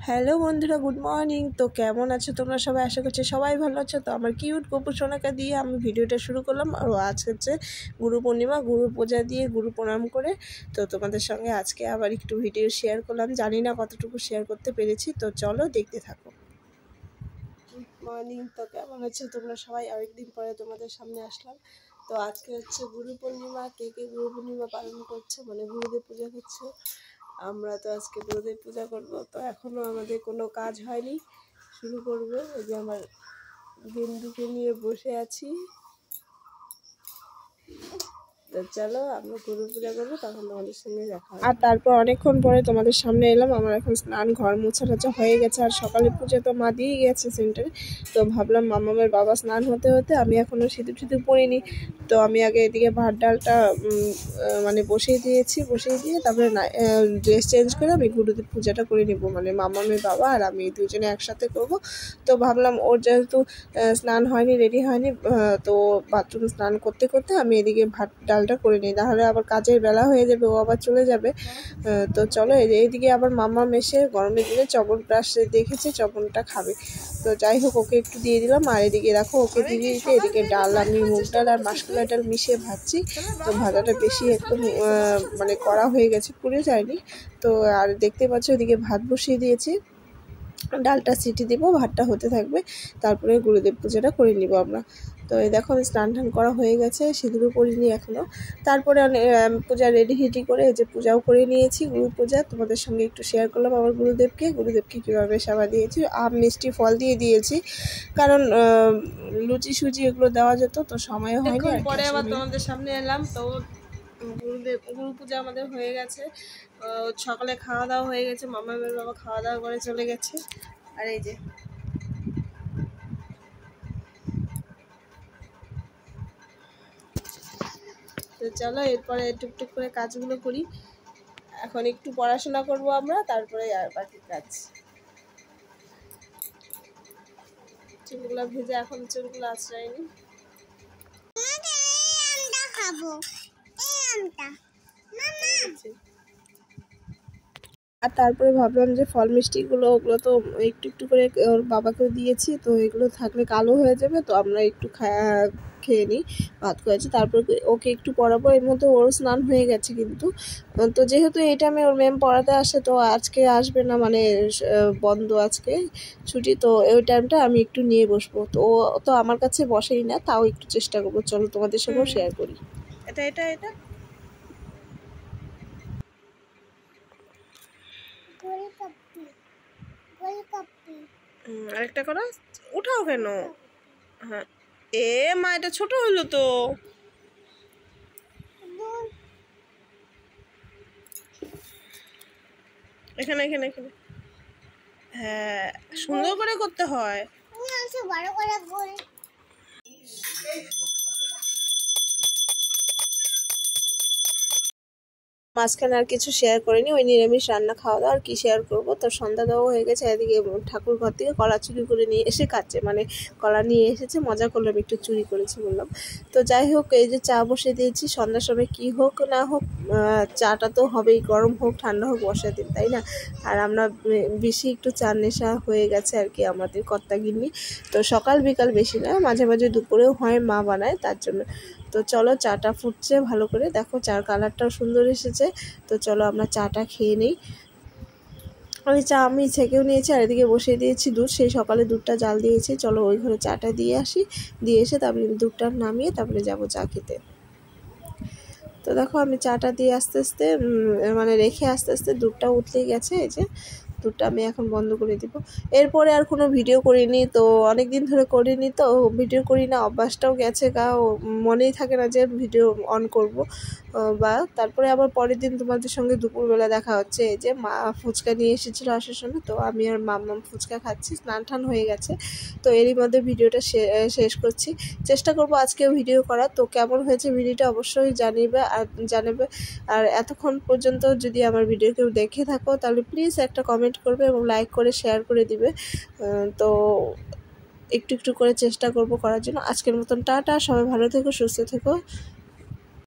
Hello বন্ধুরা, good morning. তো কেমন আছো তোমরা সবাই? আশা করছি সবাই ভালো আছো। তো আমার কিউট গোপু সোনাকে দিয়ে আমি ভিডিওটা শুরু করলাম। আর আজ হচ্ছে গুরু পূর্ণিমা, গুরু পূজা দিয়ে গুরু প্রণাম করে তো তোমাদের সঙ্গে আজকে আবার একটু ভিডিও শেয়ার করলাম। জানি না কতটুকু শেয়ার করতে পেরেছি, তো চলো দেখতে থাকো। Good morning. তো কেমন আছো তোমরা সবাই? অনেকদিন পরে তোমাদের সামনে আসলাম। তো আজকে হচ্ছে গুরু পূর্ণিমা। কে কে গুরু পূর্ণিমা পালন করছে, মানে গুরুদেব পূজা করছে? আমরা তো আজকে গুরুদেব পূজা করব। তো এখনও আমাদের কোনো কাজ হয়নি, শুরু করব। এই যে আমার বিন্দুকে নিয়ে বসে আছি। তো চলো আমরা গুরু পূজা করবো, তখন তোমাদের সঙ্গে দেখা হবে। আর তারপর অনেকক্ষণ পরে তোমাদের সামনে এলাম। আমার এখন স্নান, ঘর মোছা টোছা হয়ে গেছে। আর সকালে পুজো তো মা দিয়ে গেছে সেন্টারে। তো ভাবলাম মামামের বাবা স্নান হতে হতে আমি এখনও সিঁদুর পরিনি। তো আমি আগে এদিকে ভাত ডালটা মানে বসিয়ে দিয়ে তারপরে ড্রেস চেঞ্জ করে আমি গুরুদেব পূজাটা করে নেব। মানে মামামের বাবা আর আমি দুজনে একসাথে করব। তো ভাবলাম ওর যেহেতু স্নান হয়নি, রেডি হয়নি, তো বাথরুম স্নান করতে করতে আমি এদিকে ভাত ডালটা করে নিই, তাহলে আবার কাজের বেলা হয়ে যাবে, ও আবার চলে যাবে। তো চলো, এইদিকে আবার মামাম এসে গরমের দিনে চপন ব্রাশ দেখেছে, চপনটা খাবে। তো যাই হোক, ওকে একটু দিয়ে দিলাম। আর এদিকে দেখো, ওকে দিয়ে দিতে এদিকে ডাল, আমি মুগ ডাল আর মাসকলাই ডাল মিশিয়ে ভাজছি। তো ভাজাটা বেশি একদম মানে কড়া হয়ে গেছে, পুড়ে যায়নি। তো আর দেখতে পাচ্ছ ওদিকে ভাত বসিয়ে দিয়েছি, ডালটা সিটি দিব, ভাতটা হতে থাকবে, তারপরে গুরুদেব পূজাটা করে নিব আমরা। তো এই দেখো, আমি স্নান টান করা হয়ে গেছে, সিঁদুরও পরিনি এখনও। তারপরে পূজা রেডি করে এই যে পূজাও করে নিয়েছি, গুরু পূজা তোমাদের সঙ্গে একটু শেয়ার করলাম। আমার গুরুদেবকে কীভাবে সেবা দিয়েছি, আম মিষ্টি ফল দিয়ে দিয়েছি, কারণ লুচি সুজি এগুলো দেওয়া যেত, তো সময় হয়নি। পরে আবার তোমাদের সামনে এলাম। তো গুরু পূজা আমাদের হয়ে গেছে। সকালে খাওয়া দাওয়া হয়ে গেছে, মামামের বাবা খাওয়া দাওয়া করে চলে গেছে। আর এই যে তো চলো, এরপরে টুকটুক করে কাজগুলো করি। এখন একটু পড়াশোনা করব আমরা, তারপরে আর বাকি কাজ। চুলগুলো ভেজে এখন চুলগুলো আঁচড়াইনি। আর তারপরে ভাবলাম যে ফল মিষ্টিগুলো, ওগুলো তো একটু একটু করে ওর বাবাকেও দিয়েছি, তো এগুলো থাকলে কালো হয়ে যাবে, তো আমরা একটু খেয়ে নিই, ভাত করেছি। তারপর ওকে একটু পড়াবো। এর মধ্যে ওর স্নান হয়ে গেছে কিন্তু। তো যেহেতু এই টাইমে ওর ম্যাম পড়াতে আসে, তো আজকে আসবে না, মানে বন্ধ, আজকে ছুটি। তো ওই টাইমটা আমি একটু নিয়ে বসবো। তো ও তো আমার কাছে বসেই না, তাও একটু চেষ্টা করবো। চলো তোমাদের সঙ্গেও শেয়ার করি। এটা এটা এটা আরেকটা করো, উঠাও কেন? হ্যাঁ, এ মা, এটা ছোট হইলো তো। এখানে এখানে এখানে, হ্যাঁ, সুন্দর করে করতে হয়। মাঝখানে আর কিছু শেয়ার করিনি, ওই নিরামিষ রান্না খাওয়া দাওয়া আর কি শেয়ার করবো। তো সন্ধ্যা দেওয়া হয়ে গেছে। এদিকে ঠাকুর ঘর থেকে কলা চুরি করে নিয়ে এসে খাচ্ছে, মানে কলা নিয়ে এসেছে, মজা করলাম, একটু চুরি করেছি বললাম। তো যাই হোক, এই যে চা বসে দিয়েছি। সন্ধ্যার সময় কী হোক না হোক, চাটা তো হবেই, গরম হোক ঠান্ডা হোক, বর্ষার দিন, তাই না? আর আমরা বেশি একটু চা নেশা হয়ে গেছে আর কি আমাদের কর্তাগিন্নি। তো সকাল বিকাল বেশি না, মাঝে মাঝে দুপুরেও হয়, মা বানায়, তার জন্য। তো চলো, চাটা ফুটছে ভালো করে, দেখো চার কালারটাও সুন্দর এসেছে। তো চলো আমরা চাটা খেয়ে নিই। আমি ছেঁকেও নিয়েছি, আর এদিকে বসিয়ে দিয়েছি দুধ, সেই সকালে দুধটা জাল দিয়েছি। চলো ওই ঘরে চাটা দিয়ে আসি, দিয়ে এসে তারপরে দুধটা নামিয়ে তারপরে যাবো চা খেতে। তো দেখো, আমি চাটা দিয়ে আস্তে আস্তে মানে রেখে আস্তে আস্তে দুধটা উতলে গেছে। এই যে দুধটা আমি এখন বন্ধ করে দিব। এরপরে আর কোনো ভিডিও করিনি, তো অনেক দিন ধরে করিনি, তো ভিডিও করি না, অভ্যাসটাও গেছে মনেই থাকে না যে ভিডিও অন করব। বা তারপরে আবার পরের দিন তোমাদের সঙ্গে দুপুরবেলা দেখা হচ্ছে। এই যে মা ফুচকা নিয়ে এসেছিলো আসার সময়, তো আমি আর মাম্মাম ফুচকা খাচ্ছি, স্নান টান হয়ে গেছে। তো এরই মধ্যে ভিডিওটা শেষ করছি। চেষ্টা করব আজকেও ভিডিও করার। তো কেমন হয়েছে ভিডিওটা অবশ্যই জানাবে। আর এতক্ষণ পর্যন্ত যদি আমার ভিডিও কেউ দেখে থাকো, তাহলে প্লিজ একটা কমেন্ট করবে এবং লাইক করে শেয়ার করে দিবে। তো একটু একটু করে চেষ্টা করব করার জন্য। আজকের মতন টাটা, সবাই ভালো থেকো, সুস্থ থেকো।